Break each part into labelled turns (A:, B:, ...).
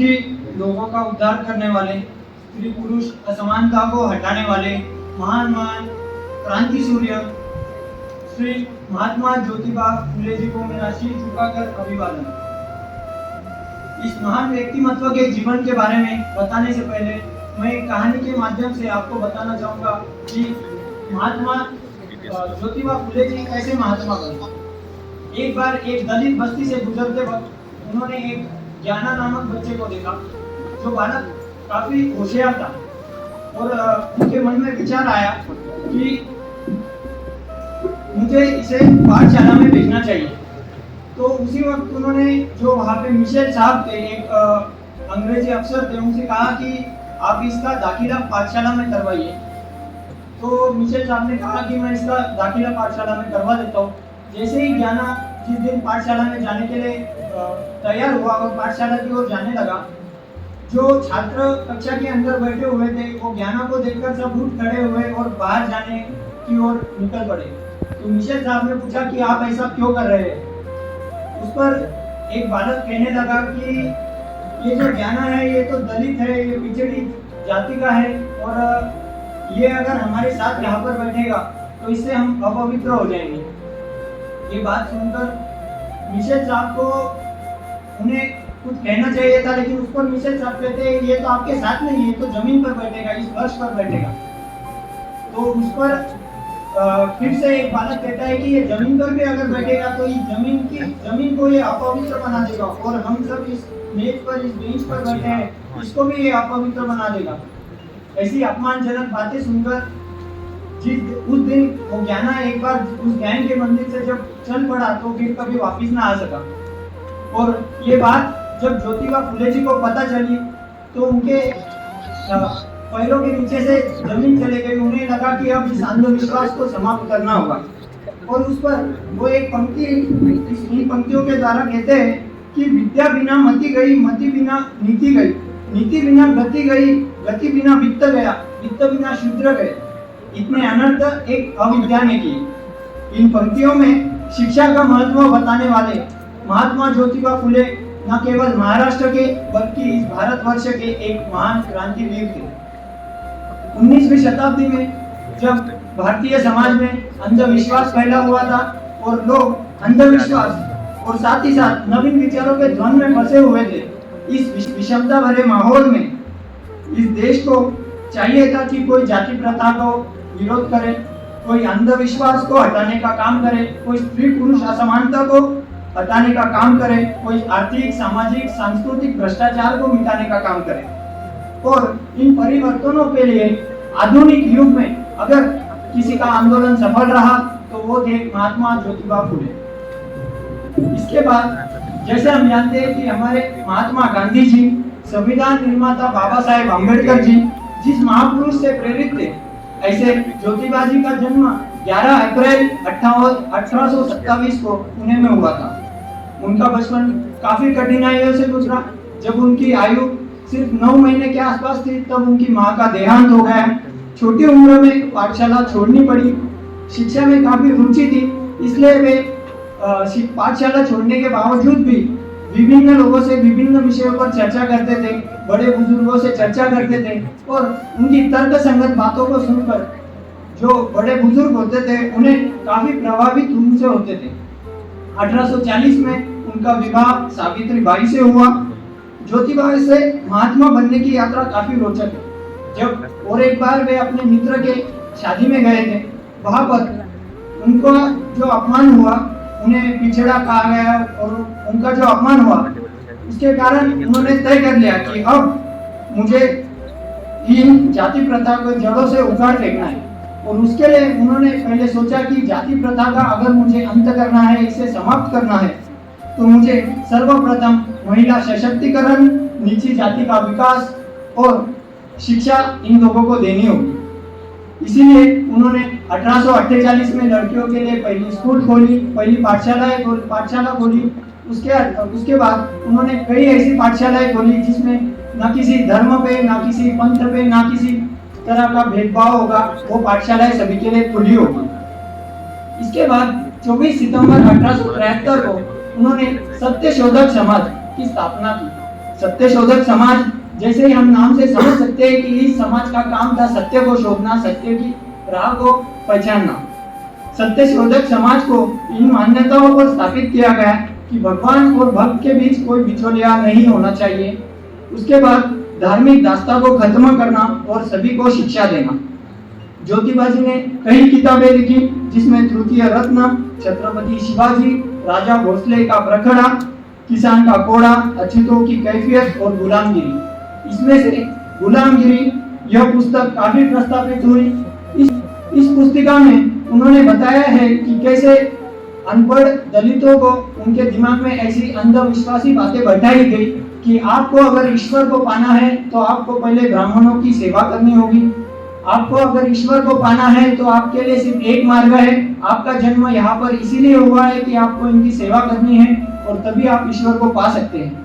A: दुखी लोगों का उद्धार करने वाले, स्त्री पुरुष असमानता को हटाने वाले महान महान क्रांति सूर्य श्री महात्मा ज्योतिबा फुले जी को मेरा सिर झुकाकर अभिवादन। इस महान व्यक्तिमत्व के जीवन के बारे में बताने से पहले मैं एक कहानी के माध्यम से आपको बताना चाहूँगा कि महात्मा ज्योतिबा फुले जी कैसे महात्मा बने। एक बार एक दलित बस्ती से गुजरते वक्त उन्होंने एक ज्ञाना नामक बच्चे को देखा जो बालक काफी होशियार था और उनके मन में विचार आया कि मुझे इसे पाठशाला में भेजना चाहिए। तो उसी वक्त उन्होंने जो वहाँ पे मिशेल साहब थे, एक अंग्रेजी अफसर थे, उनसे कहा कि आप इसका दाखिला पाठशाला में करवाइए। तो मिशेल साहब ने कहा कि मैं इसका दाखिला पाठशाला में करवा देता हूँ। जैसे ही ज्ञाना जिस दिन पाठशाला में जाने के लिए तैयार हुआ और पाठशाला की ओर जाने लगा, जो छात्र कक्षा के अंदर बैठे हुए थे वो ज्ञाना को देखकर सब उठ खड़े हुए और बाहर जाने की ओर निकल पड़े। तो मिशेल साहब ने पूछा कि आप ऐसा क्यों कर रहे हैं। उस पर एक बालक कहने लगा कि ये जो ज्ञाना है ये तो दलित है, ये पिछड़ी जाति का है और ये अगर हमारे साथ यहाँ पर बैठेगा तो इससे हम अपवित्र हो जाएंगे। ये बात सुनकर मिशेल साहब को उन्हें कुछ कहना चाहिए था, लेकिन उस पर मिशेल साहब कहते हैं ये तो आपके साथ नहीं, ये तो जमीन पर बैठेगा, इस फर्श पर बैठेगा। तो उस पर फिर से एक बालक कहता है कि ये जमीन पर भी अगर बैठेगा तो इस जमीन को ये अपवित्र बना देगा और हम सब इस मेज पर, इस बेंच पर बैठे हैं, इसको भी ये अपवित्र बना देगा। ऐसी अपमानजनक बातें सुनकर उस दिन वो ज्ञाना एक बार उस ज्ञान के मंदिर से जब चल पड़ा तो फिर कभी वापिस ना आ सका। और ये बात जब ज्योतिबा फुले जी को पता चली तो उनके पैरों के नीचे से जमीन चले गई। उन्हें लगा कि अब इस अंधविश्वास को समाप्त करना होगा और उस पर वो एक पंक्ति इन पंक्तियों के द्वारा कहते हैं कि विद्या बिना मति गई, मति बिना नीति गई, नीति बिना गति गई, गति बिना वित्त गया, वित्त बिना शूद्र गए, इतने अनर्थ एक अविद्या ने किए। इन पंक्तियों में शिक्षा का महत्व बताने वाले महात्मा ज्योतिबा फुले न केवल महाराष्ट्र के बल्कि इस भारतवर्ष के एक महान क्रांतिवीर थे। 19वीं शताब्दी में जब भारतीय समाज में अंधविश्वास फैला हुआ था और लोग अंधविश्वास और साथ ही साथ नवीन विचारों के द्वंद्व में फंसे हुए थे, इस विषमता भरे माहौल में इस देश को चाहिए था कि कोई जाति प्रथा को विरोध करे, कोई अंधविश्वास को हटाने का काम करे, कोई स्त्री पुरुष असमानता को हटाने का काम करे, कोई आर्थिक, सामाजिक, सांस्कृतिक भ्रष्टाचार को मिटाने का काम करे। और इन परिवर्तनों के लिए आधुनिक युग में अगर किसी का आंदोलन सफल रहा तो वो थे महात्मा ज्योतिबा फुले। इसके बाद जैसे हम जानते हैं कि हमारे महात्मा गांधी जी, संविधान निर्माता बाबा साहेब अम्बेडकर जी जिस महापुरुष से प्रेरित थे, ऐसे ज्योतिबा जी का जन्म 11 अप्रैल 1827 को पुणे में हुआ था। उनका बचपन काफी कठिनाइयों से गुजरा। जब उनकी आयु सिर्फ 9 महीने के आसपास थी तब उनकी माँ का देहांत हो गया। छोटी उम्र में पाठशाला छोड़नी पड़ी। शिक्षा में काफी रुचि थी, इसलिए वे पाठशाला छोड़ने के बावजूद भी विभिन्न लोगों से विभिन्न विषयों पर चर्चा करते थे, बड़े बुजुर्गों से चर्चा करते थे और उनकी तर्क संगत बातों को सुनकर जो बड़े बुजुर्ग होते थे उन्हें काफी प्रभावित उनसे होते थे। 1840 में उनका विवाह सावित्री बाई से हुआ। ज्योतिबा से महात्मा बनने की यात्रा काफी रोचक है। जब और एक बार वे अपने मित्र के शादी में गए थे, वहां पर उनको जो अपमान हुआ, उन्हें पिछड़ा कहा गया और उनका जो अपमान हुआ उसके कारण उन्होंने तय कर लिया कि अब मुझे इन जाति प्रथा को जड़ों से उखाड़ फेंकना है। और उसके लिए उन्होंने पहले सोचा कि जाति प्रथा का अगर मुझे अंत करना है, इसे समाप्त करना है, तो मुझे सर्वप्रथम महिला सशक्तिकरण, नीची जाति का विकास और शिक्षा इन लोगों को देनी होगी। इसीलिए उन्होंने 1848 में लड़कियों के लिए पहली स्कूल खोली, पहली पाठशाला खोली। उसके बाद उन्होंने कई ऐसी पाठशालाएं खोली जिसमें न किसी धर्म पे, न किसी पंथ पे, न किसी तरह का भेदभाव होगा। वो पाठशालाएं सभी के लिए खुली होगी। इसके बाद 24 सितंबर 1873 को उन्होंने सत्य शोधक समाज की स्थापना की। सत्यशोधक समाज, जैसे ही हम नाम से समझ सकते हैं कि इस समाज का काम था सत्य को शोधना, सत्य की राह को पहचानना। सत्यशोधक समाज को इन मान्यताओं पर स्थापित किया गया कि भगवान और भक्त के बीच कोई बिचौलिया नहीं होना चाहिए। उसके बाद धार्मिक दास्ता को खत्म करना और सभी को शिक्षा देना। ज्योतिबा जी ने कई किताबें लिखी, जिसमें तृतीय रत्न, छत्रपति शिवाजी, राजा भोसले का प्रखड़ा, किसान का कोड़ा, अछूतों की कैफियत और गुलामगिरी। इसमें से गुलामगिरी यह पुस्तक काफी प्रस्तावित हुई। इस पुस्तिका में उन्होंने बताया है कि कैसे अनपढ़ दलितों को उनके दिमाग में ऐसी अंधविश्वासी बातें बैठाई गई कि आपको अगर ईश्वर को पाना है तो आपको पहले ब्राह्मणों की सेवा करनी होगी। आपको अगर ईश्वर को पाना है तो आपके लिए सिर्फ एक मार्ग है। आपका जन्म यहाँ पर इसीलिए हुआ है कि आपको इनकी सेवा करनी है और तभी आप ईश्वर को पा सकते हैं।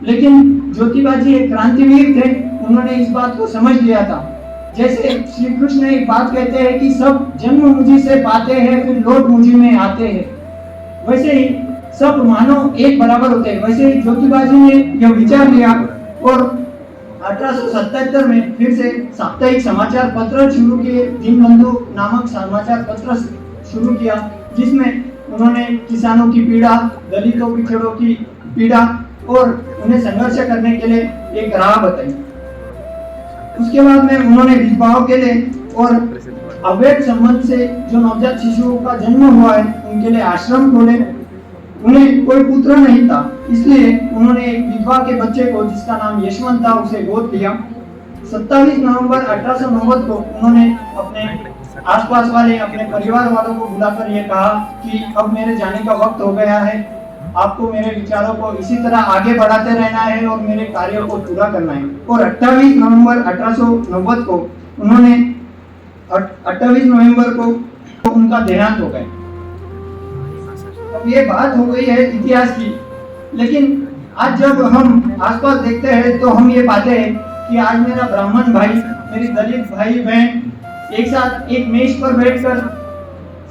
A: लेकिन ज्योतिबा जी एक क्रांतिवीर थे, उन्होंने इस बात को समझ लिया था। जैसे श्री कृष्ण एक बात कहते हैं कि सब जन्म मुझी से पाते हैं, फिर लौट मुझी में आते हैं, वैसे ही सब मानव एक बराबर होते हैं। वैसे ही ज्योतिबा जी ने यह विचार लिया और 1877 में फिर से साप्ताहिक समाचार पत्र शुरू किए। दीनबंधु नामक समाचार पत्र शुरू किया, जिसमें उन्होंने किसानों की पीड़ा, दलितों पिछड़ों की पीड़ा और उन्हें संघर्ष करने के लिए एक राह बताई। उसके बाद में उन्होंने विधवाओं के लिए और अवैध संबंध से जो नवजात शिशुओं का जन्म हुआ है उनके लिए आश्रम खोले। उन्हें कोई पुत्र नहीं था, इसलिए उन्होंने एक विधवा के बच्चे को, जिसका नाम यशवंत था, उसे गोद लिया। 27 नवंबर 1890 को उन्होंने अपने आसपास वाले, अपने परिवार वालों को बुलाकर यह कहा कि अब मेरे जाने का वक्त हो गया है, आपको मेरे विचारों को इसी तरह आगे बढ़ाते रहना है और मेरे कार्यों को पूरा करना है। और 28 नवंबर 1890 को उन्होंने 28 नवंबर को उनका देहांत हो गया। अब ये बात हो गई है इतिहास की, लेकिन आज जब हम आसपास देखते हैं तो हम ये पाते हैं कि आज मेरा ब्राह्मण भाई, मेरी दलित भाई बहन एक साथ एक मेज पर बैठकर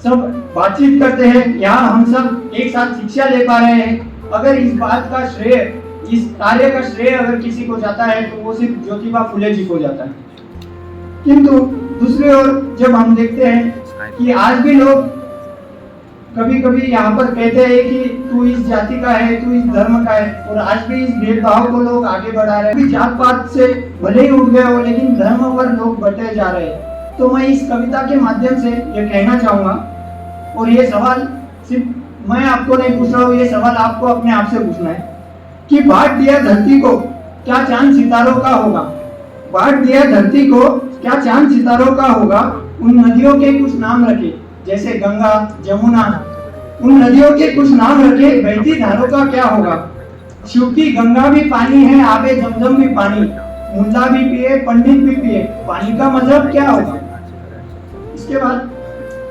A: सब बातचीत करते हैं। यहाँ हम सब एक साथ शिक्षा ले पा रहे हैं। अगर इस बात का श्रेय, इस कार्य का श्रेय अगर किसी को जाता है तो वो सिर्फ ज्योतिबा फुले जी को जाता है। किंतु दूसरी ओर जब हम देखते हैं कि आज भी लोग कभी कभी यहाँ पर कहते हैं कि तू इस जाति का है, तू इस धर्म का है, और आज भी इस भेदभाव को लोग आगे बढ़ा रहे हैं। जात पात से भले ही उठ गए हो, लेकिन धर्म पर लोग बटे जा रहे हैं। तो मैं इस कविता के माध्यम से ये कहना चाहूंगा, और ये सवाल सिर्फ मैं आपको नहीं पूछ रहा हूँ, ये सवाल आपको अपने आप से पूछना है कि बांट दिया धरती को क्या चांद सितारों का होगा। बांट दिया धरती को क्या चांद सितारों का होगा। उन नदियों के कुछ नाम रखे, जैसे गंगा, जमुना, उन नदियों के कुछ नाम रखे, बहती धारों का क्या होगा। शिव की गंगा भी पानी है, आबे जमजम भी पानी, मुल्ला भी पिए, पंडित भी पिए, पानी का मजहब क्या होगा। इसके बाद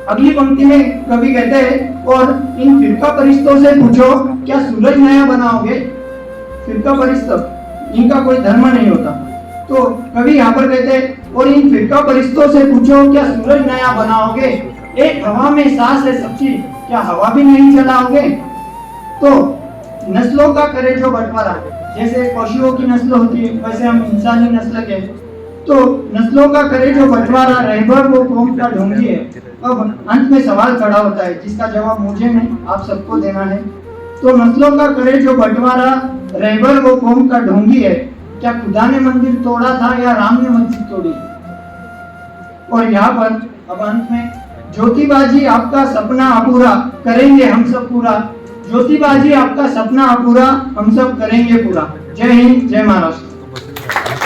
A: अगली पंक्ति में कवि कहते हैं, और इन फिरका परिश्तों से पूछो क्या सूरज नया बनाओगे। फिरका परिश्त इनका कोई धर्म नहीं होता। तो कवि यहाँ पर कहते हैं, और इन फिरका परिश्तों से पूछो क्या सूरज नया बनाओगे। एक हवा में सांस है सच्ची, क्या हवा भी नहीं चलाओगे। तो नस्लों का करे जो बंटवारा, जैसे पशुओं की नस्ल होती है वैसे हम इंसानी नस्ल के, तो नस्लों का करे जो बंटवारा, रहबर वो कौम का ढोंगी है। अब अंत में सवाल खड़ा होता है जिसका जवाब मुझे नहीं आप सबको देना है। तो नस्लों का करे जो बंटवारा, रहबर वो कौम का ढोंगी है, क्या खुदा ने मंदिर तोड़ा था या राम ने मस्जिद तोड़ी। और यहाँ पर अब अंत में, ज्योतिबा जी आपका सपना अपूरा करेंगे हम सब पूरा। ज्योतिबा जी आपका सपना अपूरा हम सब करेंगे पूरा। जय हिंद, जय महाराष्ट्र।